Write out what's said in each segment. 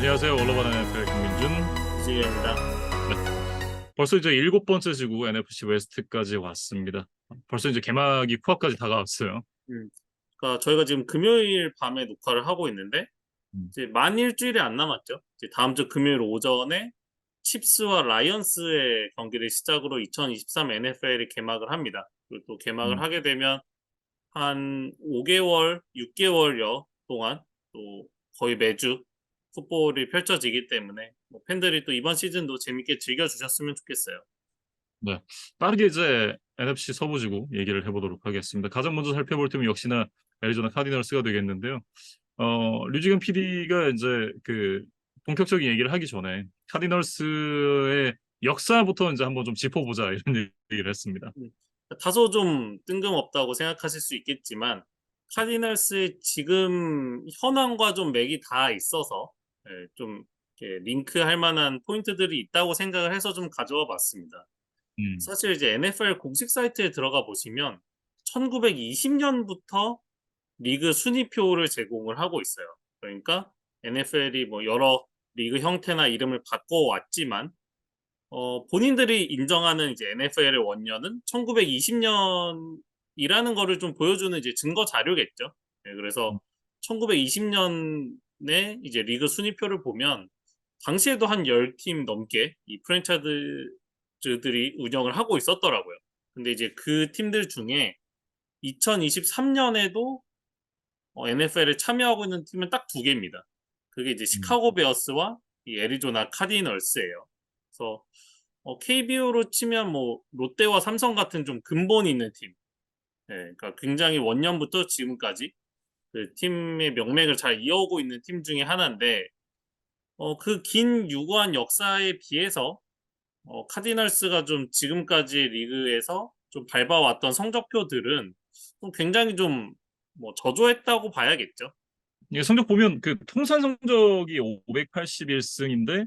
안녕하세요. 올라가는 NFL 김민준. 이지입니다. 벌써 이제 7번째 지구 NFC 웨스트까지 왔습니다. 벌써 이제 개막이 코앞까지 다가왔어요. 그러니까 저희가 지금 금요일 밤에 녹화를 하고 있는데 음, 이제 만 일주일이 안 남았죠. 이제 다음 주 금요일 오전에 칩스와 라이언스의 경기를 시작으로 2023 NFL이 개막을 합니다. 그리고 또 개막을 음. 하게 되면 한 5개월, 6개월여 동안 또 거의 매주 풋볼이 펼쳐지기 때문에 뭐 팬들이 또 이번 시즌도 재밌게 즐겨주셨으면 좋겠어요. 네. 빠르게 이제 NFC 서부 지구 얘기를 해보도록 하겠습니다. 가장 먼저 살펴볼 팀은 역시나 애리조나 카디널스가 되겠는데요. 류지근 PD가 이제 그 본격적인 얘기를 하기 전에 카디널스의 역사부터 이제 한번 좀 짚어보자 이런 얘기를 했습니다. 음, 다소 좀 뜬금없다고 생각하실 수 있겠지만 카디널스의 지금 현황과 좀 맥이 다 있어서 좀 이렇게 링크할 만한 포인트들이 있다고 생각을 해서 좀 가져와 봤습니다. 음, 사실 이제 NFL 공식 사이트에 들어가 보시면 1920년부터 리그 순위표를 제공을 하고 있어요. 그러니까 NFL이 뭐 여러 리그 형태나 이름을 바꿔왔지만 본인들이 인정하는 이제 NFL의 원년은 1920년이라는 거를 좀 보여주는 이제 증거 자료겠죠. 네, 그래서 1920년에 이제 리그 순위표를 보면 당시에도 한 10팀 넘게 이 프랜차이즈들이 운영을 하고 있었더라고요. 근데 이제 그 팀들 중에 2023년에도 NFL에 참여하고 있는 팀은 딱 두 개입니다. 그게 이제 음. 시카고 베어스와 이 애리조나 카디널스예요. 그래서 KBO로 치면 뭐 롯데와 삼성 같은 좀 근본 있는 팀. 그러니까 굉장히 원년부터 지금까지 그 팀의 명맥을 잘 이어오고 있는 팀 중에 하나인데 그 긴 유구한 역사에 비해서 카디널스가 좀 지금까지 리그에서 좀 밟아왔던 성적표들은 좀 굉장히 좀 뭐 저조했다고 봐야겠죠. 이게 성적 보면 그 통산 성적이 581승인데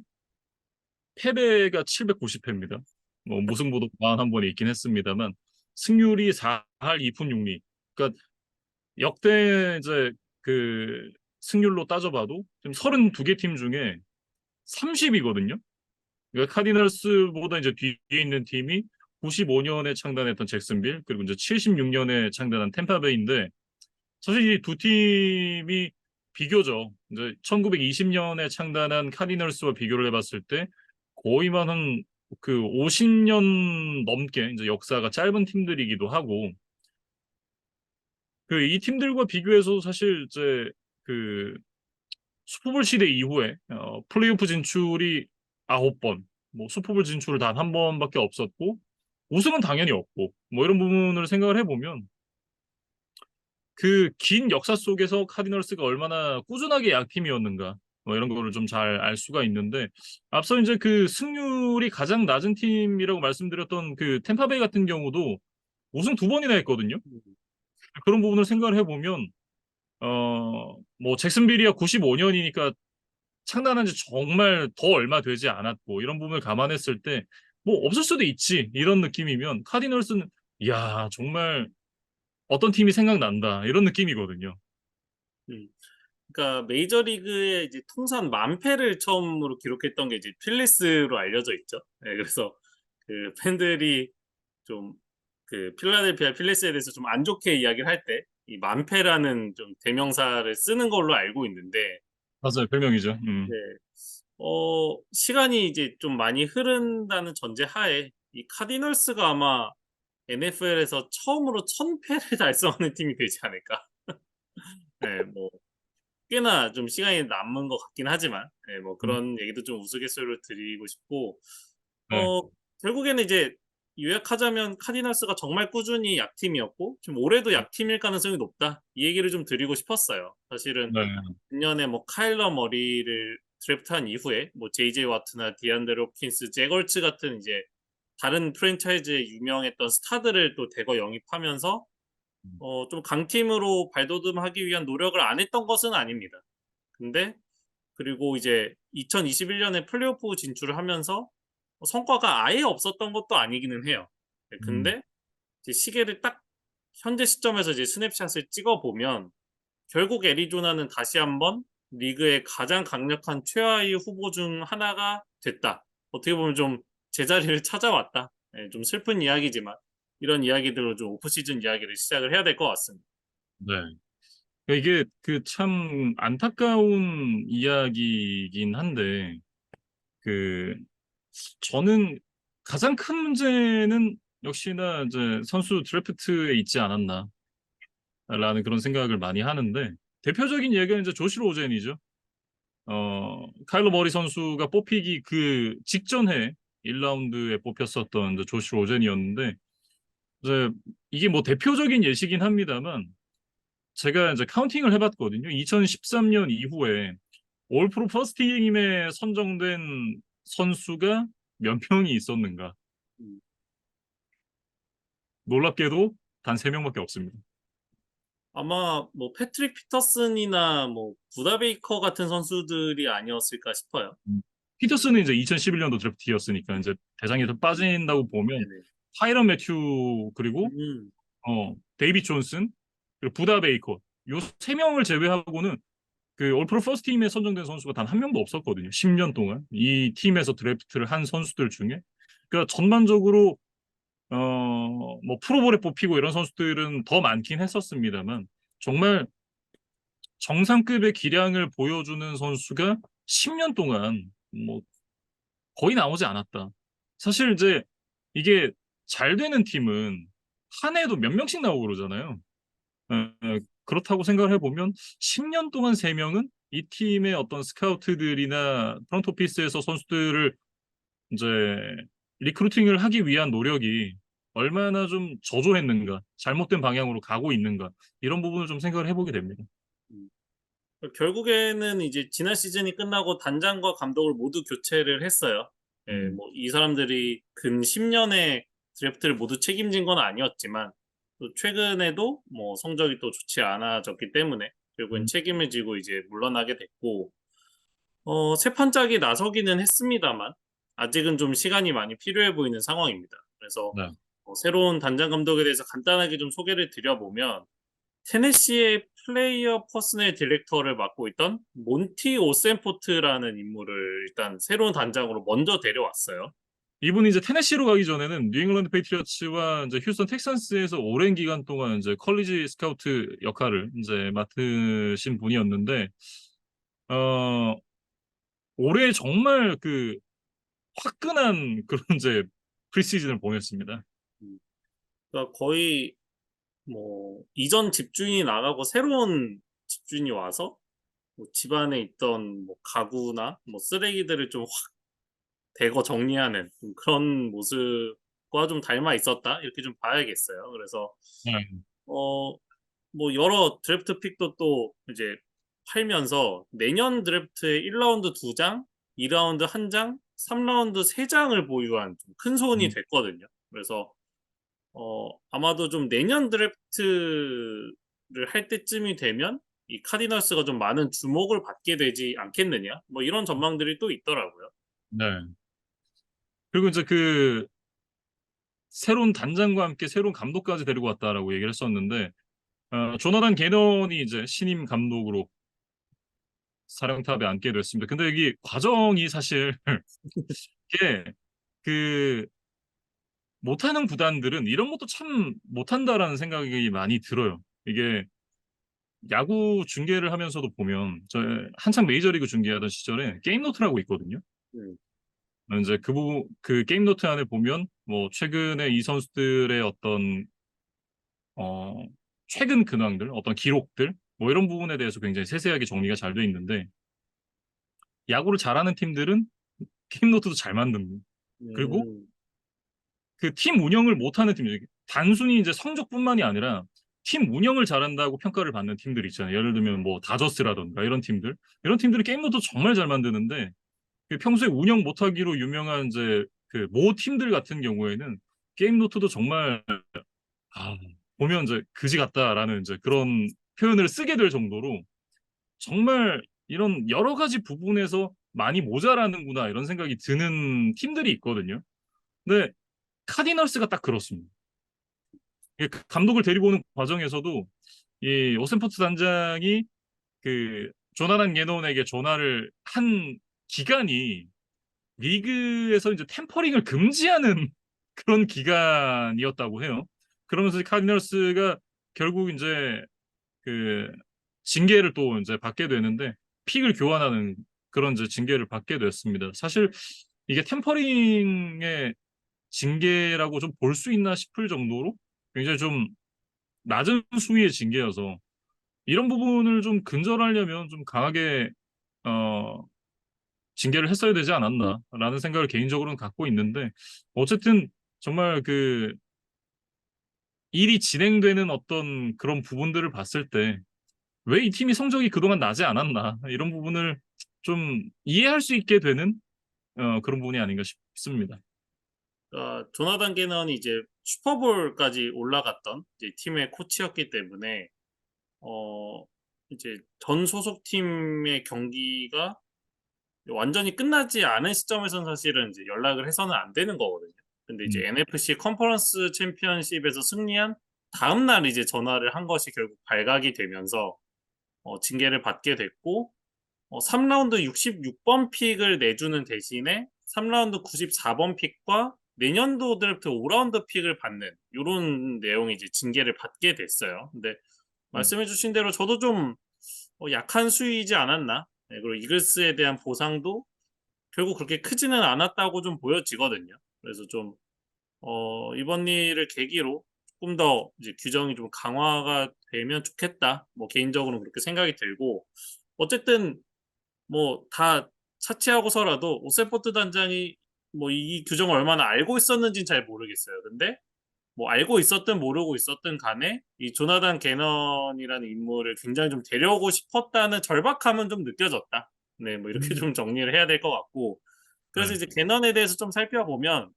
패배가 790패입니다. 뭐 무승부도 41번이 있긴 했습니다만 승률이 4할 2푼 6리. 그러니까 역대 이제 그 승률로 따져봐도 지금 32개 팀 중에 30이거든요. 그러니까 카디널스보다 이제 뒤에 있는 팀이 95년에 창단했던 잭슨빌 그리고 이제 76년에 창단한 템파베이인데 사실 이 두 팀이 비교죠. 이제 1920년에 창단한 카디널스와 비교를 해봤을 때 거의만 한 그 50년 넘게 이제 역사가 짧은 팀들이기도 하고 그 이 팀들과 비교해서 사실 이제 그 슈퍼볼 시대 이후에 플레이오프 진출이 9번, 뭐 슈퍼볼 진출을 단 한 번밖에 없었고 우승은 당연히 없고 뭐 이런 부분을 생각을 해보면 그 긴 역사 속에서 카디널스가 얼마나 꾸준하게 약팀이었는가 뭐 이런 거를 좀 잘 알 수가 있는데 앞서 이제 그 승률이 가장 낮은 팀이라고 말씀드렸던 그 템파베이 같은 경우도 우승 2번이나 했거든요. 그런 부분을 생각을 해보면 뭐 잭슨빌이야 95년이니까 창단한 지 정말 더 얼마 되지 않았고 이런 부분을 감안했을 때 뭐 없을 수도 있지 이런 느낌이면 카디널스는 이야 정말 어떤 팀이 생각난다 이런 느낌이거든요. 음. 그러니까 메이저리그의 이제 통산 만패를 처음으로 기록했던 게 이제 필리스로 알려져 있죠. 그래서 그 팬들이 좀 그 필라델피아 필리스에 대해서 좀 안 좋게 이야기를 할 때 이 만패라는 좀 대명사를 쓰는 걸로 알고 있는데 맞아요. 별명이죠. 네. 시간이 이제 좀 많이 흐른다는 전제 하에 이 카디널스가 아마 NFL에서 처음으로 1000패를 달성하는 팀이 되지 않을까. 뭐 꽤나 좀 시간이 남은 것 같긴 하지만 뭐 음, 그런 얘기도 좀 우스갯소리로 드리고 싶고 네. 결국에는 이제 요약하자면 카디널스가 정말 꾸준히 약팀이었고 좀 올해도 약팀일 가능성이 높다. 이 얘기를 좀 드리고 싶었어요. 사실은 네. 작년에 뭐 카일러 머리를 드래프트한 이후에 뭐 제이제이 와트나 디안드레 홉킨스, 제걸츠 같은 이제 다른 프랜차이즈에 유명했던 스타들을 또 대거 영입하면서 좀 강팀으로 발돋움하기 위한 노력을 안 했던 것은 아닙니다. 근데 그리고 이제 2021년에 플레이오프 진출을 하면서 성과가 아예 없었던 것도 아니기는 해요. 네, 음, 근데 이제 시계를 딱 현재 시점에서 이제 스냅샷을 찍어 보면 결국 애리조나는 다시 한번 리그의 가장 강력한 최하위 후보 중 하나가 됐다. 어떻게 보면 좀 제자리를 찾아왔다. 예, 좀 슬픈 이야기지만 이런 이야기들로 좀 오프시즌 이야기를 시작을 해야 될 것 같습니다. 네. 이게 그 참 안타까운 이야기이긴 한데 그 저는 가장 큰 문제는 역시나 이제 선수 드래프트에 있지 않았나라는 그런 생각을 많이 하는데 대표적인 예가 이제 조시 로젠이죠. 카일러 머리 선수가 뽑히기 그 직전에 1라운드에 뽑혔었던 이제 조시 로젠이었는데 이제 이게 뭐 대표적인 예시긴 합니다만 제가 이제 카운팅을 해봤거든요. 2013년 이후에 올 프로 퍼스트 팀에 선정된 선수가 몇 명이 있었는가? 음. 놀랍게도 단 3명밖에 없습니다. 아마 뭐 패트릭 피터슨이나 뭐 부다 베이커 같은 선수들이 아니었을까 싶어요. 음. 피터슨은 이제 2011년도 드래프트였으니까 이제 대상에서 빠진다고 보면 네네. 타이런 매튜 그리고 음, 데이비 존슨 그리고 부다 베이커 요 3명을 제외하고는 그 올프로 퍼스트 팀에 선정된 선수가 단 한 명도 없었거든요. 10년 동안 이 팀에서 드래프트를 한 선수들 중에 그러니까 전반적으로 뭐 프로볼에 뽑히고 이런 선수들은 더 많긴 했었습니다만 정말 정상급의 기량을 보여주는 선수가 10년 동안 뭐 거의 나오지 않았다. 사실 이제 이게 잘 되는 팀은 한 해도 몇 명씩 나오고 그러잖아요. 그렇다고 생각을 해보면 10년 동안 3명은 이 팀의 어떤 스카우트들이나 프런트 오피스에서 선수들을 이제 리크루팅을 하기 위한 노력이 얼마나 좀 저조했는가, 잘못된 방향으로 가고 있는가 이런 부분을 좀 생각을 해보게 됩니다. 음. 결국에는 이제 지난 시즌이 끝나고 단장과 감독을 모두 교체를 했어요. 예, 음, 뭐 이 사람들이 근 10년의 드래프트를 모두 책임진 건 아니었지만 또 최근에도 뭐 성적이 또 좋지 않아졌기 때문에 결국엔 음, 책임을 지고 이제 물러나게 됐고 새 판짝이 나서기는 했습니다만 아직은 좀 시간이 많이 필요해 보이는 상황입니다. 그래서 네. 새로운 단장 감독에 대해서 간단하게 좀 소개를 드려보면 테네시의 플레이어 퍼스널 디렉터를 맡고 있던 몬티 오센포트라는 인물을 일단 새로운 단장으로 먼저 데려왔어요. 이분이 이제 테네시로 가기 전에는 뉴잉글랜드 페이트리어츠와 이제 휴스턴 텍산스에서 오랜 기간 동안 이제 컬리지 스카우트 역할을 이제 맡으신 분이었는데, 어, 올해 정말 그 화끈한 그런 이제 프리시즌을 보냈습니다. 음, 그러니까 거의 뭐 이전 집주인이 나가고 새로운 집주인이 와서 뭐 집안에 있던 뭐 가구나 뭐 쓰레기들을 좀 확 대거 정리하는 좀 그런 모습과 좀 닮아 있었다 이렇게 좀 봐야겠어요. 그래서 네. 어 뭐 여러 드래프트 픽도 또 이제 팔면서 내년 드래프트에 1라운드 2장, 2라운드 1장, 3라운드 3장을 보유한 좀 큰 손이 음, 됐거든요. 그래서 아마도 좀 내년 드래프트를 할 때쯤이 되면 이 카디널스가 좀 많은 주목을 받게 되지 않겠느냐? 뭐 이런 전망들이 또 있더라고요. 네. 그리고 이제 그 새로운 단장과 함께 새로운 감독까지 데리고 왔다라고 얘기를 했었는데, 조나단 게넌이 이제 신임 감독으로 사령탑에 앉게 됐습니다. 근데 여기 과정이 사실 이게 그 못하는 구단들은 이런 것도 참 못한다라는 생각이 많이 들어요. 이게 야구 중계를 하면서도 보면 저 한창 메이저리그 중계하던 시절에 게임 노트라고 있거든요. 음, 이제 그 게임 노트 안에 보면 뭐 최근에 이 선수들의 어떤 어 최근 근황들, 어떤 기록들 뭐 이런 부분에 대해서 굉장히 세세하게 정리가 잘 돼 있는데 야구를 잘하는 팀들은 게임 노트도 잘 만듭니다. 그리고 음, 그 팀 운영을 못하는 팀들, 단순히 이제 성적뿐만이 아니라 팀 운영을 잘한다고 평가를 받는 팀들 있잖아요. 예를 들면 뭐 다저스라던가 이런 팀들이 게임 노트 정말 잘 만드는데 그 평소에 운영 못하기로 유명한 이제 그 모 팀들 같은 경우에는 게임 노트도 정말 아, 보면 이제 그지 같다라는 이제 그런 표현을 쓰게 될 정도로 정말 이런 여러 가지 부분에서 많이 모자라는구나 이런 생각이 드는 팀들이 있거든요. 근데 카디널스가 딱 그렇습니다. 이게 감독을 데리고 오는 과정에서도 이 오센포트 단장이 그 조나단 게논에게 전화를 한 기간이 리그에서 이제 템퍼링을 금지하는 그런 기간이었다고 해요. 그러면서 카디널스가 결국 이제 그 징계를 또 이제 받게 되는데 픽을 교환하는 그런 이제 징계를 받게 됐습니다. 사실 이게 템퍼링의 징계라고 좀 볼 수 있나 싶을 정도로 굉장히 좀 낮은 수위의 징계여서 이런 부분을 좀 근절하려면 좀 강하게 어 징계를 했어야 되지 않았나라는 생각을 개인적으로는 갖고 있는데 어쨌든 정말 그 일이 진행되는 어떤 그런 부분들을 봤을 때 왜 이 팀이 성적이 그동안 나지 않았나 이런 부분을 좀 이해할 수 있게 되는 그런 부분이 아닌가 싶습니다. 조나단 게넌이 이제 슈퍼볼까지 올라갔던 이제 팀의 코치였기 때문에 어 이제 전 소속팀의 경기가 완전히 끝나지 않은 시점에서는 사실은 이제 연락을 해서는 안 되는 거거든요. 근데 이제 음, NFC 컨퍼런스 챔피언십에서 승리한 다음 날 이제 전화를 한 것이 결국 발각이 되면서 징계를 받게 됐고 3 라운드 66번 픽을 내주는 대신에 3 라운드 94번 픽과 내년도 드래프트 5 라운드 픽을 받는 요런 내용의 이제 징계를 받게 됐어요. 근데 음, 말씀해 주신 대로 저도 좀 약한 수위이지 않았나. 네, 그리고 이글스에 대한 보상도 결국 그렇게 크지는 않았다고 좀 보여지거든요. 그래서 좀 이번 일을 계기로 조금 더 이제 규정이 좀 강화가 되면 좋겠다. 뭐 개인적으로는 그렇게 생각이 들고 어쨌든 뭐 다 차치하고서라도 오세포트 단장이 뭐 이 규정을 얼마나 알고 있었는지는 잘 모르겠어요. 근데 뭐 알고 있었든 모르고 있었든 간에 이 조나단 게넌이라는 인물을 굉장히 좀 데려오고 싶었다는 절박함은 좀 느껴졌다. 네, 뭐 이렇게 음, 좀 정리를 해야 될 것 같고 그래서 네. 이제 게넌에 대해서 좀 살펴보면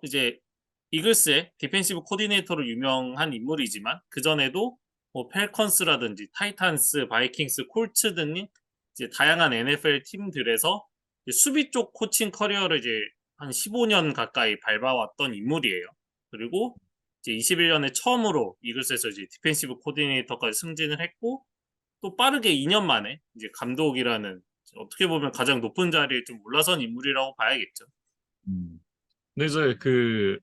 이제 이글스의 디펜시브 코디네이터로 유명한 인물이지만 그전에도 뭐 펠컨스라든지 타이탄스, 바이킹스, 콜츠 등 이제 다양한 NFL 팀들에서 이제 수비 쪽 코칭 커리어를 이제 한 15년 가까이 밟아왔던 인물이에요. 그리고 이제 21년에 처음으로 이글스에서 이제 디펜시브 코디네이터까지 승진을 했고 또 빠르게 2년 만에 이제 감독이라는 어떻게 보면 가장 높은 자리에 좀 올라선 인물이라고 봐야겠죠. 음. 근데 이제 그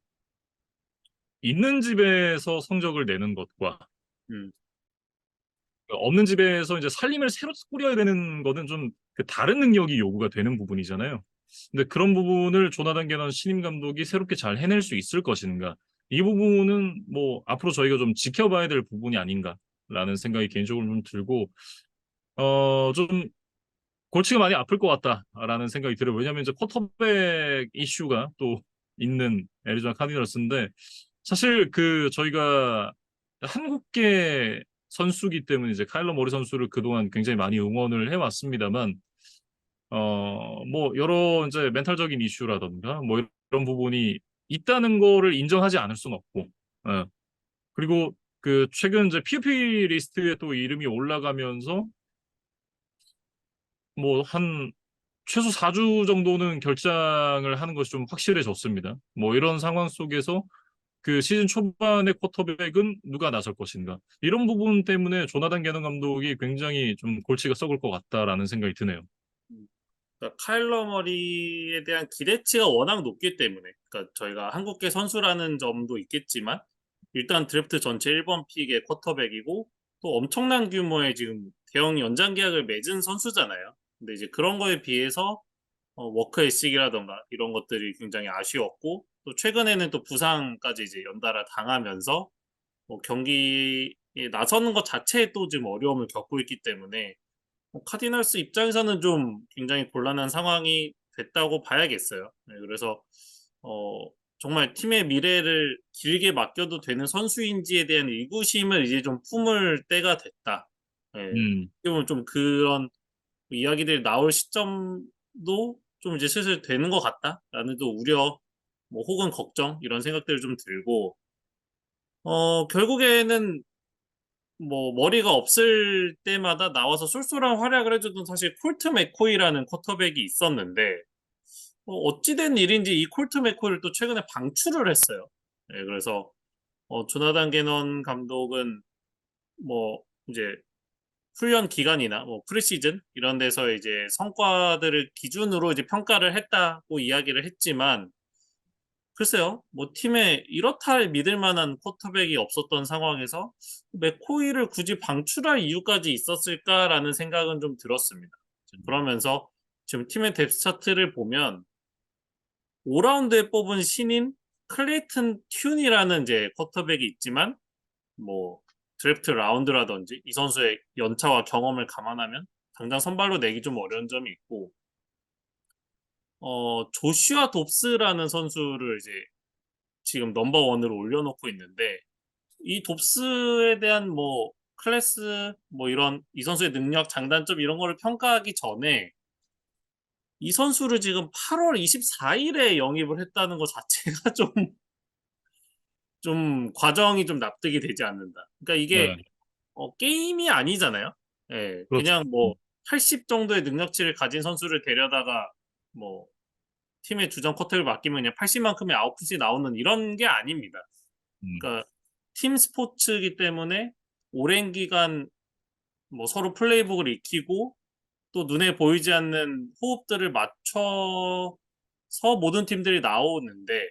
있는 집에서 성적을 내는 것과 음. 없는 집에서 이제 살림을 새로 꾸려야 되는 거는 좀 그 다른 능력이 요구가 되는 부분이잖아요. 근데 그런 부분을 조나단 게넌 신임 감독이 새롭게 잘 해낼 수 있을 것인가? 이 부분은 뭐 앞으로 저희가 좀 지켜봐야 될 부분이 아닌가라는 생각이 개인적으로 좀 들고 좀 골치가 많이 아플 것 같다라는 생각이 들어요. 왜냐하면 이제 쿼터백 이슈가 또 있는 애리조나 카디널스인데 사실 그 저희가 한국계 선수기 때문에 이제 카일러 머리 선수를 그동안 굉장히 많이 응원을 해왔습니다만 뭐 여러 이제 멘탈적인 이슈라던가 뭐 이런 부분이 있다는 거를 인정하지 않을 수는 없고 예. 그리고 그 최근 이제 PUP 리스트에 또 이름이 올라가면서 뭐 한 최소 4주 정도는 결장을 하는 것이 좀 확실해졌습니다. 뭐 이런 상황 속에서 그 시즌 초반의 쿼터백은 누가 나설 것인가. 이런 부분 때문에 조나단 게넌 감독이 굉장히 좀 골치가 썩을 것 같다라는 생각이 드네요. 음. 그러니까 카일러 머리에 대한 기대치가 워낙 높기 때문에 그러니까 저희가 한국계 선수라는 점도 있겠지만 일단 드래프트 전체 1번 픽의 쿼터백이고 또 엄청난 규모의 지금 대형 연장 계약을 맺은 선수잖아요. 근데 이제 그런 거에 비해서 워크 에식이라던가 이런 것들이 굉장히 아쉬웠고 또 최근에는 또 부상까지 이제 연달아 당하면서 뭐 경기에 나서는 것 자체에 또 지금 어려움을 겪고 있기 때문에 카디널스 입장에서는 좀 굉장히 곤란한 상황이 됐다고 봐야겠어요. 네, 그래서 어 정말 팀의 미래를 길게 맡겨도 되는 선수인지에 대한 의구심을 이제 좀 품을 때가 됐다. 예. 음, 어떻게 보면 좀 그런 이야기들이 나올 시점도 좀 이제 슬슬 되는 것 같다라는 또 우려 뭐 혹은 걱정 이런 생각들을 좀 들고 결국에는 뭐 머리가 없을 때마다 나와서 쏠쏠한 활약을 해 주던 사실 콜트 맥코이라는 쿼터백이 있었는데 어찌 된 일인지 이 콜트 맥코이를 또 최근에 방출을 했어요. 예, 그래서 조나단 게넌 감독은 뭐 이제 훈련 기간이나 뭐 프리시즌 이런 데서 이제 성과들을 기준으로 이제 평가를 했다고 이야기를 했지만 글쎄요, 뭐 팀에 이렇다 할 믿을 만한 쿼터백이 없었던 상황에서 맥코이를 굳이 방출할 이유까지 있었을까라는 생각은 좀 들었습니다. 그러면서 지금 팀의 뎁스 차트를 보면 5라운드에 뽑은 신인 클레이튼 튠이라는 이제 쿼터백이 있지만 뭐 드래프트 라운드라든지 이 선수의 연차와 경험을 감안하면 당장 선발로 내기 좀 어려운 점이 있고 조슈아 dobs라는 선수를 이제 지금 넘버 원으로 올려놓고 있는데 이 dobs에 대한 뭐 클래스 뭐 이런 이 선수의 능력 장단점 이런 거를 평가하기 전에 이 선수를 지금 8월 24일에 영입을 했다는 것 자체가 좀 과정이 좀 납득이 되지 않는다. 그러니까 이게 네, 게임이 아니잖아요. 예, 그렇죠. 그냥 뭐 80 정도의 능력치를 가진 선수를 데려다가 뭐 팀의 주전 쿼터를 맡기면 그냥 80만큼의 아웃풋이 나오는 이런 게 아닙니다. 음, 그러니까 팀 스포츠이기 때문에 오랜 기간 뭐 서로 플레이북을 익히고 또 눈에 보이지 않는 호흡들을 맞춰서 모든 팀들이 나오는데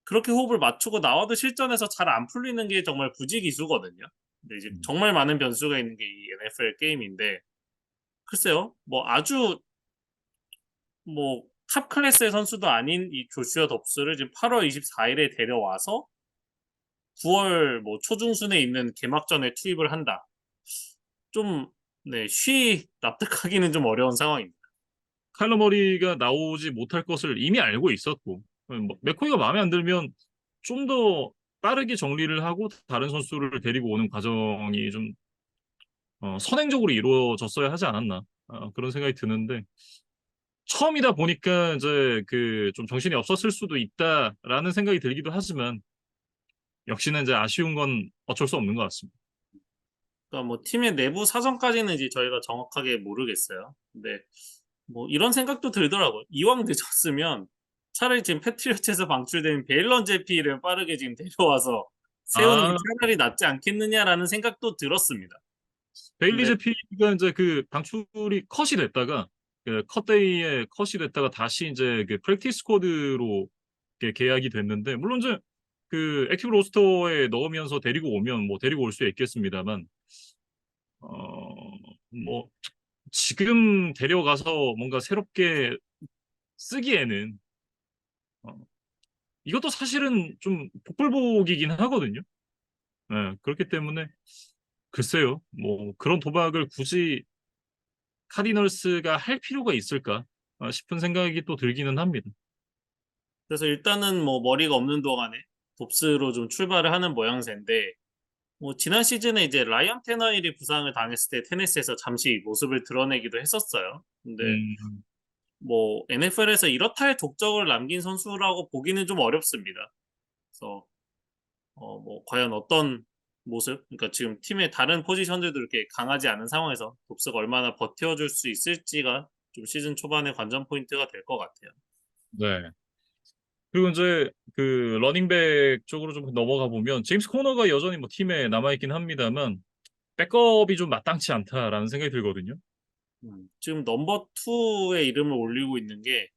그렇게 호흡을 맞추고 나와도 실전에서 잘 안 풀리는 게 정말 부지기수거든요. 근데 이제 음. 정말 많은 변수가 있는 게 이 NFL 게임인데 글쎄요, 뭐 아주 뭐 탑 클래스의 선수도 아닌 이 조슈아 dobs를 지금 8월 24일에 데려와서 9월 뭐 초중순에 있는 개막전에 투입을 한다. 좀 네, 쉬 납득하기는 좀 어려운 상황입니다. 카일러 머리가 나오지 못할 것을 이미 알고 있었고, 뭐, 맥코이가 마음에 안 들면 좀 더 빠르게 정리를 하고 다른 선수를 데리고 오는 과정이 좀 선행적으로 이루어졌어야 하지 않았나 그런 생각이 드는데 처음이다 보니까 이제 그 좀 정신이 없었을 수도 있다라는 생각이 들기도 하지만 역시나 이제 아쉬운 건 어쩔 수 없는 것 같습니다. 그러니까 뭐 팀의 내부 사정까지는 이제 저희가 정확하게 모르겠어요. 근데 뭐 이런 생각도 들더라고요. 이왕 늦었으면 차라리 지금 패트리어츠에서 방출된 베일런 제피를 빠르게 지금 데려와서 세우는 게 아, 차라리 낫지 않겠느냐라는 생각도 들었습니다. 베일리 근데 제피가 이제 그 방출이 컷이 됐다가 그 컷데이에 컷이 됐다가 다시 이제 그 프랙티스 스쿼드로 이렇게 계약이 됐는데 물론 이제 그 액티브 로스터에 넣으면서 데리고 오면 뭐 데리고 올 수 있겠습니다만 뭐 지금 데려가서 뭔가 새롭게 쓰기에는 어, 이것도 사실은 좀 복불복이긴 하거든요. 네, 그렇기 때문에 글쎄요, 뭐 그런 도박을 굳이 카디널스가 할 필요가 있을까 싶은 생각이 또 들기는 합니다. 그래서 일단은 뭐 머리가 없는 동안에 dobs로 좀 출발을 하는 모양새인데 뭐 지난 시즌에 이제 라이언 테너힐이 부상을 당했을 때 테네시에서 잠시 모습을 드러내기도 했었어요. 근데 음, 뭐 NFL에서 이렇다 할 족적을 남긴 선수라고 보기는 좀 어렵습니다. 그래서 뭐 과연 어떤 모습, 그러니까 지금 팀의 다른 포지션들도 이렇게 강하지 않은 상황에서 dobs가 얼마나 버텨줄 수 있을지가 좀 시즌 초반의 관전 포인트가 될 것 같아요. 네. 그리고 이제 그 러닝백 쪽으로 좀 넘어가 보면 제임스 코너가 여전히 뭐 팀에 남아있긴 합니다만 백업이 좀 마땅치 않다라는 생각이 들거든요. 지금 넘버 2의 이름을 올리고 있는 게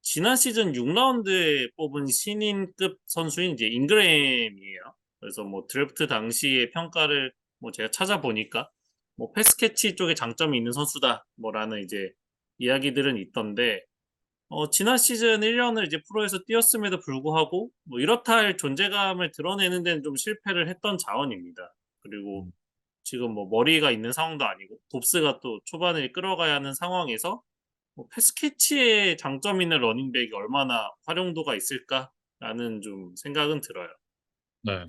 지난 시즌 6라운드에 뽑은 신인급 선수인 이제 잉그램이에요. 그래서 뭐 드래프트 당시의 평가를 뭐 제가 찾아보니까 뭐 패스캐치 쪽에 장점이 있는 선수다 뭐라는 이제 이야기들은 있던데 지난 시즌 1년을 이제 프로에서 뛰었음에도 불구하고 뭐 이렇다 할 존재감을 드러내는 데는 좀 실패를 했던 자원입니다. 그리고 음, 지금 뭐 머리가 있는 상황도 아니고 dobs가 또 초반을 끌어가야 하는 상황에서 뭐 패스캐치의 장점 있는 러닝백이 얼마나 활용도가 있을까라는 좀 생각은 들어요. 네.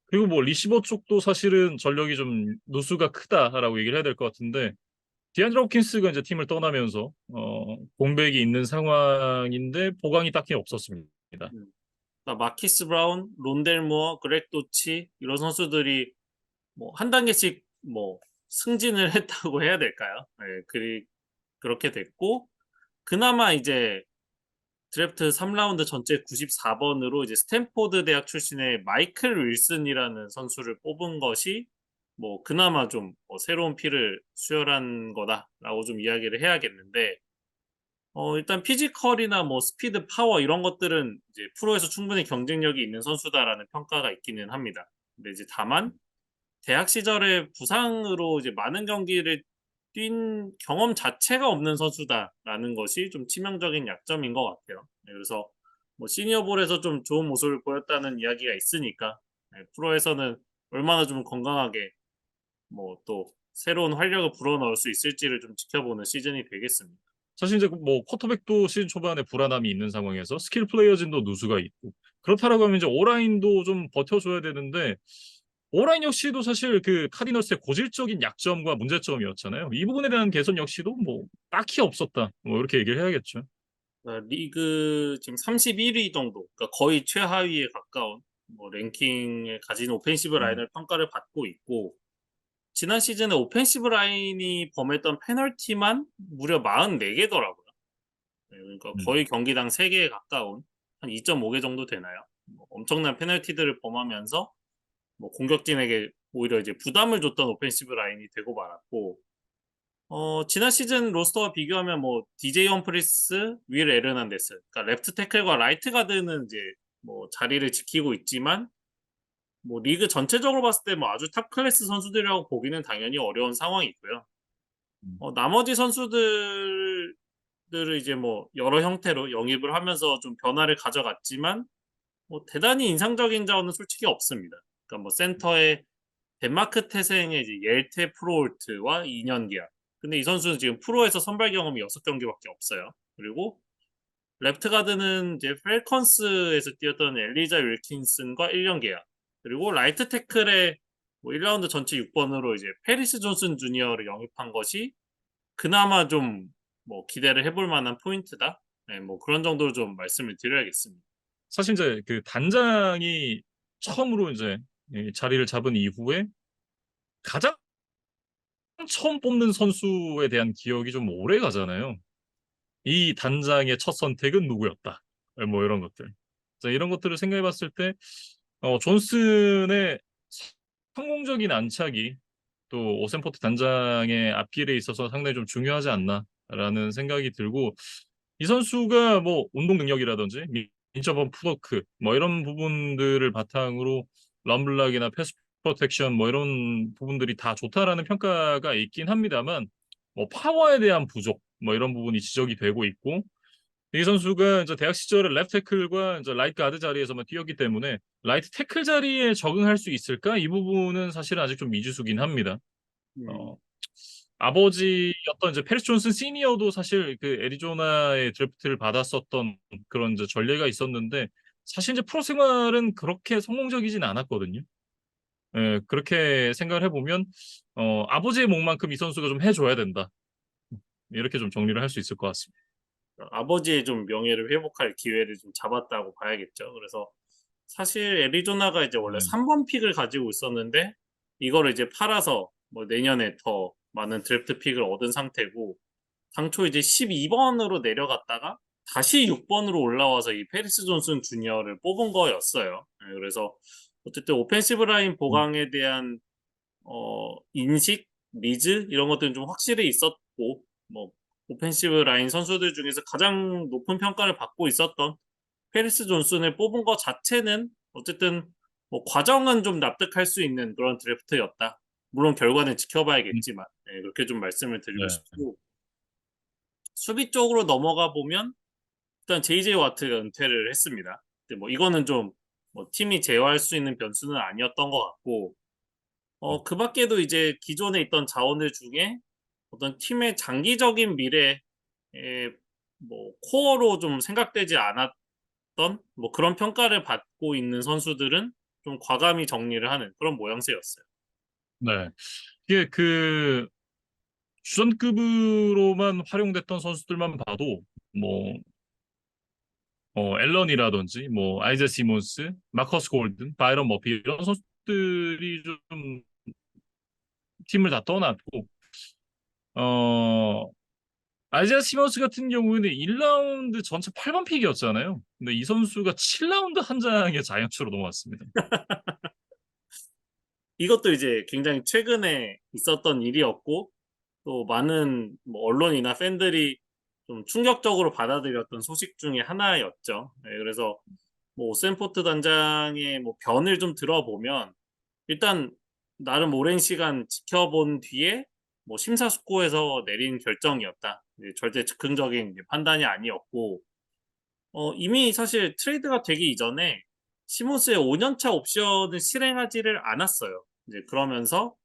그리고 뭐 리시버 쪽도 사실은 전력이 좀 누수가 크다라고 얘기를 해야 될 것 같은데 디안드re 홉킨스가 이제 팀을 떠나면서 공백이 있는 상황인데 보강이 딱히 없었습니다. 음. 그러니까 마키스 브라운, 론델 무어, 그렉 도치 이런 선수들이 뭐 한 단계씩 뭐 승진을 했다고 해야 될까요? 네, 그렇게 됐고 그나마 이제 드래프트 3라운드 전체 94번으로 이제 스탠포드 대학 출신의 마이클 윌슨이라는 선수를 뽑은 것이 뭐 그나마 좀 새로운 피를 수혈한 거다라고 좀 이야기를 해야겠는데 일단 피지컬이나 뭐 스피드, 파워 이런 것들은 이제 프로에서 충분히 경쟁력이 있는 선수다라는 평가가 있기는 합니다. 근데 이제 다만 대학 시절에 부상으로 이제 많은 경기를 뛴 경험 자체가 없는 선수다라는 것이 좀 치명적인 약점인 것 같아요. 네, 그래서 뭐 시니어볼에서 좀 좋은 모습을 보였다는 이야기가 있으니까 프로에서는 얼마나 좀 건강하게 뭐 또 새로운 활력을 불어넣을 수 있을지를 좀 지켜보는 시즌이 되겠습니다. 사실 이제 뭐 쿼터백도 시즌 초반에 불안함이 있는 상황에서 스킬 플레이어진도 누수가 있고 그렇다라고 하면 이제 오라인도 좀 버텨줘야 되는데 오라인 역시도 사실 그 카디널스의 고질적인 약점과 문제점이었잖아요. 이 부분에 대한 개선 역시도 뭐 딱히 없었다. 뭐 이렇게 얘기를 해야겠죠. 리그 지금 31위 정도, 그러니까 거의 최하위에 가까운 뭐 랭킹에 가진 오펜시브 음, 라인을 평가를 받고 있고 지난 시즌에 오펜시브 라인이 범했던 페널티만 무려 44개더라고요. 그러니까 음. 거의 경기당 3개에 가까운 한 2.5개 정도 되나요? 뭐 엄청난 페널티들을 범하면서 뭐 공격진에게 오히려 이제 부담을 줬던 오펜시브 라인이 되고 말았고 지난 시즌 로스터와 비교하면 뭐 DJ 험프리스, 윌 에르난데스, 그러니까 레프트 태클과 라이트 가드는 이제 뭐 자리를 지키고 있지만 뭐 리그 전체적으로 봤을 때 뭐 아주 탑 클래스 선수들이라고 보기는 당연히 어려운 상황이고요. 음. 나머지 선수들을 이제 뭐 여러 형태로 영입을 하면서 좀 변화를 가져갔지만 뭐 대단히 인상적인 자원은 솔직히 없습니다. 그러니까 뭐 센터에 덴마크 태생의 이제 옐테 프로홀트와 2년 계약. 근데 이 선수는 지금 프로에서 선발 경험이 6경기밖에 없어요. 그리고 레프트 가드는 이제 펠컨스에서 뛰었던 엘리자 윌킨슨과 1년 계약. 그리고 라이트 태클에 뭐 1라운드 전체 6번으로 이제 페리스 존슨 주니어를 영입한 것이 그나마 좀 뭐 기대를 해볼 만한 포인트다. 네, 뭐 그런 정도로 좀 말씀을 드려야겠습니다. 사실 이제 그 단장이 처음으로 이제 이 자리를 잡은 이후에 가장 처음 뽑는 선수에 대한 기억이 좀 오래 가잖아요. 이 단장의 첫 선택은 누구였다. 뭐 이런 것들. 자, 이런 것들을 생각해 봤을 때, 존슨의 성공적인 안착이 또 오센포트 단장의 앞길에 있어서 상당히 좀 중요하지 않나라는 생각이 들고, 이 선수가 뭐 운동 능력이라든지 민첩한 풋워크 뭐 이런 부분들을 바탕으로 럼블락이나 패스 프로텍션 뭐 이런 부분들이 다 좋다라는 평가가 있긴 합니다만 뭐 파워에 대한 부족 뭐 이런 부분이 지적이 되고 있고 이 선수가 이제 대학 시절에 레프트 태클과 이제 라이트 가드 자리에서만 뛰었기 때문에 라이트 태클 자리에 적응할 수 있을까? 이 부분은 사실은 아직 좀 미지수긴 합니다. 음. 어, 아버지였던 이제 페리스 존슨 시니어도 사실 그 애리조나의 드래프트를 받았었던 그런 이제 전례가 있었는데 사실 이제 프로 생활은 그렇게 성공적이진 않았거든요. 예, 그렇게 생각을 해보면 아버지의 몫만큼 이 선수가 좀 해줘야 된다. 이렇게 좀 정리를 할 수 있을 것 같습니다. 아버지의 좀 명예를 회복할 기회를 좀 잡았다고 봐야겠죠. 그래서 사실 애리조나가 이제 원래 네. 3번 픽을 가지고 있었는데 이거를 이제 팔아서 뭐 내년에 더 많은 드래프트 픽을 얻은 상태고 당초 이제 12번으로 내려갔다가 다시 6번으로 올라와서 이 페리스 존슨 주니어를 뽑은 거였어요. 예, 그래서 어쨌든 오펜시브 라인 음, 보강에 대한 인식, 니즈 이런 것들은 좀 확실히 있었고 뭐 오펜시브 라인 선수들 중에서 가장 높은 평가를 받고 있었던 페리스 존슨을 뽑은 것 자체는 어쨌든 뭐 과정은 좀 납득할 수 있는 그런 드래프트였다. 물론 결과는 음, 지켜봐야겠지만 그렇게 좀 말씀을 드리고 네. 싶고 수비 쪽으로 넘어가 보면 일단 JJ 와트가 은퇴를 했습니다. 근데 뭐 이거는 좀 뭐 팀이 제어할 수 있는 변수는 아니었던 것 같고 그 밖에도 이제 기존에 있던 자원들 중에 어떤 팀의 장기적인 미래에 뭐 코어로 좀 생각되지 않았던 뭐 그런 평가를 받고 있는 선수들은 좀 과감히 정리를 하는 그런 모양새였어요. 네. 이게 그 주전급으로만 활용됐던 선수들만 봐도 뭐 앨런이라든지 뭐 아이자 시몬스, 마커스 골든, 바이런 머피 이런 선수들이 좀 팀을 다 떠났고 어 아이자 시몬스 같은 경우에는 1라운드 전체 8번 픽이었잖아요. 근데 이 선수가 7라운드 한 장의 자이언츠로 넘어왔습니다. 이것도 이제 굉장히 최근에 있었던 일이었고, 또 많은 뭐 언론이나 팬들이 좀 충격적으로 받아들였던 소식 중에 하나였죠. 네, 그래서 뭐 오센포트 단장의 뭐 변을 좀 들어보면 일단 나름 오랜 시간 지켜본 뒤에 뭐 심사숙고해서 내린 결정이었다. 이제 절대 즉흥적인 이제 판단이 아니었고, 이미 사실 트레이드가 되기 이전에 시몬스의 5년차 옵션을 실행하지를 않았어요. 이제 그러면서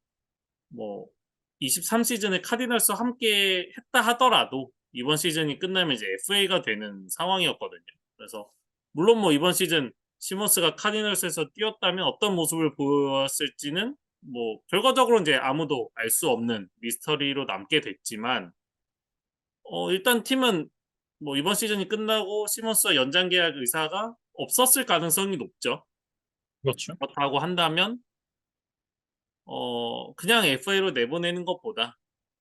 뭐 23 시즌에 카디널스와 함께 했다 하더라도 이번 시즌이 끝나면 이제 FA가 되는 상황이었거든요. 그래서 물론 뭐 이번 시즌 시몬스가 카디널스에서 뛰었다면 어떤 모습을 보였을지는 뭐 결과적으로 이제 아무도 알 수 없는 미스터리로 남게 됐지만, 일단 팀은 뭐 이번 시즌이 끝나고 시몬스와 연장 계약 의사가 없었을 가능성이 높죠. 그렇죠. 그렇다고 한다면 그냥 FA로 내보내는 것보다,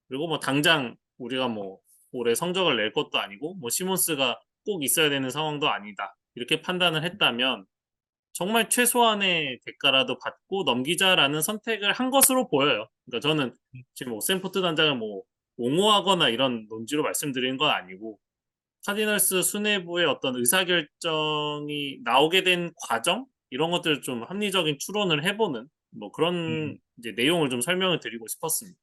그리고 뭐 당장 우리가 뭐 올해 성적을 낼 것도 아니고 뭐 시몬스가 꼭 있어야 되는 상황도 아니다, 이렇게 판단을 했다면 정말 최소한의 대가라도 받고 넘기자라는 선택을 한 것으로 보여요. 그러니까 저는 지금 뭐 샘포트 단장을 뭐 옹호하거나 이런 논지로 말씀드리는 건 아니고, 카디널스 수뇌부의 어떤 의사결정이 나오게 된 과정, 이런 것들을 좀 합리적인 추론을 해보는 뭐 그런 음. 이제 내용을 좀 설명을 드리고 싶었습니다.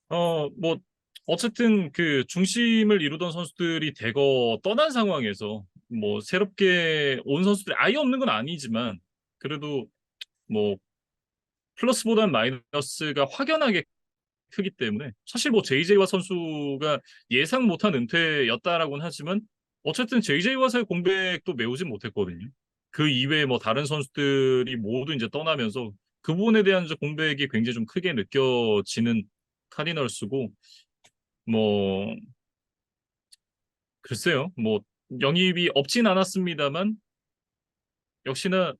뭐, 어쨌든 그 중심을 이루던 선수들이 대거 떠난 상황에서 뭐 새롭게 온 선수들이 아예 없는 건 아니지만 그래도 뭐 플러스보다는 마이너스가 확연하게 크기 때문에 사실 뭐 JJ 와 선수가 예상 못한 은퇴였다라고는 하지만 어쨌든 JJ 와서의 공백도 메우진 못했거든요. 그 이외에 뭐 다른 선수들이 모두 이제 떠나면서 그 부분에 대한 이제 공백이 굉장히 좀 크게 느껴지는 카디널스고 뭐 글쎄요. 뭐 영입이 없진 않았습니다만 역시나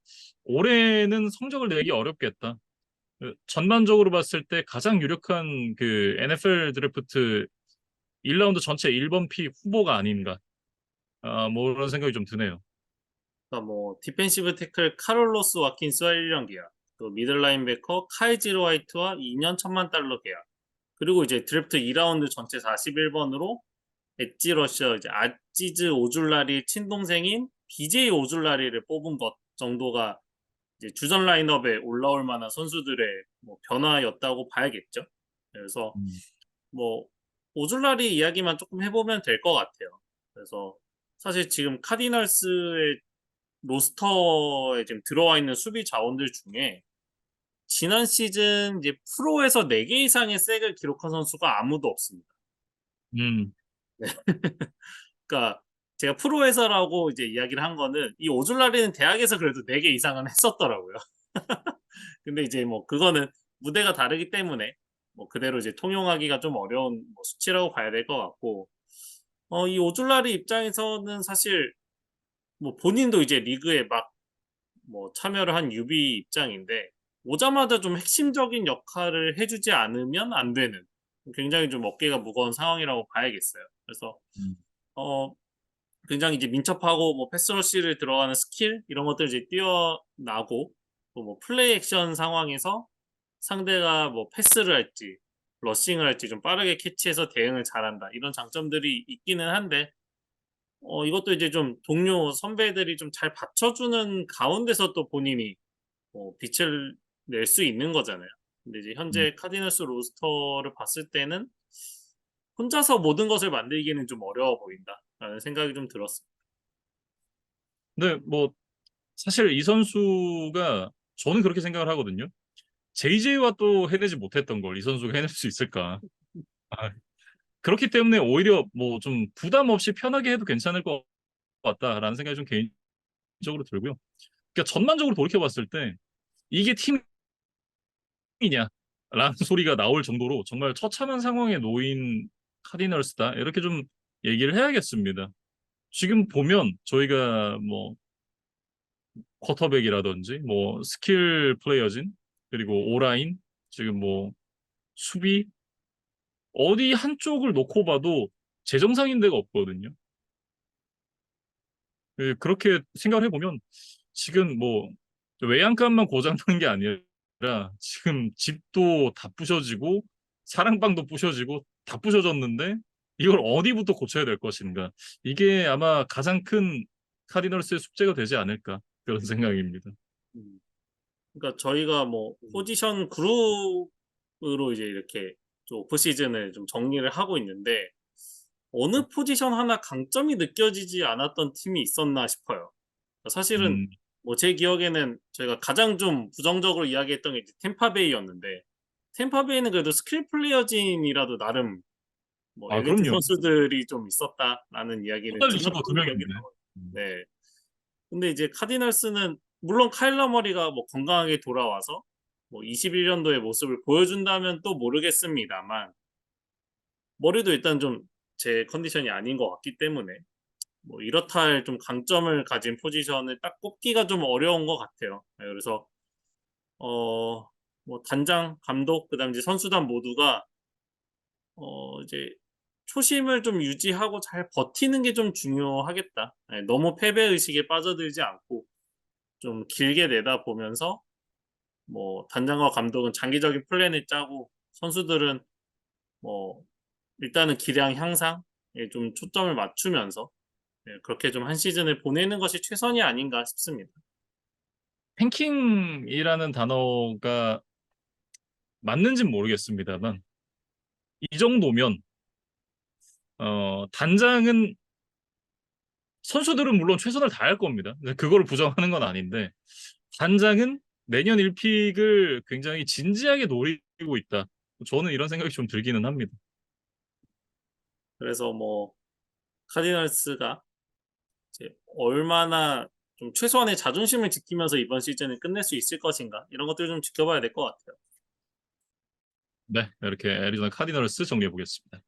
올해는 성적을 내기 어렵겠다. 전반적으로 봤을 때 가장 유력한 그 NFL 드래프트 1라운드 전체 1번 픽 후보가 아닌가. 뭐 그런 생각이 좀 드네요. 그러니까 뭐 디펜시브 태클 카를로스 와킨스와 1년 계약, 또 미들 라인베커 카이지로 화이트와 2년 1,000만 달러 계약, 그리고 이제 드래프트 2라운드 전체 41번으로 엣지 러셔 이제 아지즈 오줄라리 친동생인 BJ 오줄라리를 뽑은 것 정도가 이제 주전 라인업에 올라올 만한 선수들의 뭐 변화였다고 봐야겠죠. 그래서 음. 뭐 오줄라리 이야기만 조금 해보면 될 것 같아요. 그래서 사실 지금 카디널스의 로스터에 지금 들어와 있는 수비 자원들 중에 지난 시즌 이제 프로에서 4개 이상의 색을 기록한 선수가 아무도 없습니다. 음. 네. 그러니까 제가 프로에서라고 이제 이야기를 한 거는 이 오줄라리는 대학에서 그래도 4개 이상은 했었더라고요. 근데 이제 뭐 그거는 무대가 다르기 때문에 뭐 그대로 이제 통용하기가 좀 어려운 뭐 수치라고 봐야 될 것 같고, 이 오줄라리 입장에서는 사실 뭐 본인도 이제 리그에 막 뭐 참여를 한 유비 입장인데 오자마자 좀 핵심적인 역할을 해주지 않으면 안 되는 굉장히 좀 어깨가 무거운 상황이라고 봐야겠어요. 그래서 음. 어 굉장히 이제 민첩하고 뭐 패스러시를 들어가는 스킬 이런 것들 이제 뛰어나고, 또 뭐 플레이 액션 상황에서 상대가 뭐 패스를 할지 러싱을 할지 좀 빠르게 캐치해서 대응을 잘한다, 이런 장점들이 있기는 한데, 이것도 이제 좀 동료 선배들이 좀 잘 받쳐주는 가운데서 또 본인이 빛을 낼 수 있는 거잖아요. 근데 이제 음. 현재 카디널스 로스터를 봤을 때는 혼자서 모든 것을 만들기는 좀 어려워 보인다라는 생각이 좀 들었습니다. 근데 뭐 사실 이 선수가 저는 그렇게 생각을 하거든요. JJ와 또 해내지 못했던 걸 이 선수가 해낼 수 있을까? 아, 그렇기 때문에 오히려 뭐 좀 부담 없이 편하게 해도 괜찮을 것 같다라는 생각이 좀 개인적으로 들고요. 그러니까 전반적으로 돌이켜 봤을 때 이게 팀이냐? 라는 소리가 나올 정도로 정말 처참한 상황에 놓인 카디널스다. 이렇게 좀 얘기를 해야겠습니다. 지금 보면 저희가 뭐 쿼터백이라든지 뭐 스킬 플레이어진 그리고 오라인 지금 뭐 수비 어디 한쪽을 놓고 봐도 재정상인 데가 없거든요. 그렇게 생각을 해보면 지금 뭐 외양간만 고장난 게 아니라 지금 집도 다 부셔지고 사랑방도 부셔지고 다 부셔졌는데 이걸 어디부터 고쳐야 될 것인가. 이게 아마 가장 큰 카디널스의 숙제가 되지 않을까 그런 생각입니다. 음. 그러니까 저희가 뭐 포지션 그룹으로 이제 이렇게 좀 오프 시즌을 좀 정리를 하고 있는데 어느 포지션 하나 강점이 느껴지지 않았던 팀이 있었나 싶어요. 사실은 음, 뭐 제 기억에는 저희가 가장 좀 부정적으로 이야기했던 게 이제 템파베이였는데 템파베이는 그래도 스킬 플레이어진이라도 나름 뭐 아, 엘리트 그럼요. 선수들이 좀 있었다라는 이야기를 토달 리시버 두 들었던 기억이 명인데. 나거든요. 음, 네. 근데 이제 카디널스는 물론 카일러 머리가 뭐 건강하게 돌아와서 뭐 21년도의 모습을 보여준다면 또 모르겠습니다만 머리도 일단 좀 제 컨디션이 아닌 것 같기 때문에 뭐 이렇다 할 좀 강점을 가진 포지션을 딱 꼽기가 좀 어려운 것 같아요. 네, 그래서 뭐 단장, 감독, 그다음에 이제 선수단 모두가 이제 초심을 좀 유지하고 잘 버티는 게 좀 중요하겠다. 예, 너무 패배 의식에 빠져들지 않고 좀 길게 내다보면서 뭐 단장과 감독은 장기적인 플랜을 짜고 선수들은 뭐 일단은 기량 향상에 좀 초점을 맞추면서 예, 그렇게 좀 한 시즌을 보내는 것이 최선이 아닌가 싶습니다. 탱킹이라는 단어가 맞는지는 모르겠습니다만 이 정도면 단장은 선수들은 물론 최선을 다할 겁니다. 그거를 부정하는 건 아닌데 단장은 내년 1픽을 굉장히 진지하게 노리고 있다. 저는 이런 생각이 좀 들기는 합니다. 그래서 뭐 카디널스가 이제 얼마나 좀 최소한의 자존심을 지키면서 이번 시즌을 끝낼 수 있을 것인가 이런 것들을 좀 지켜봐야 될 것 같아요. 네, 이렇게 애리조나 카디널스 정리해 보겠습니다.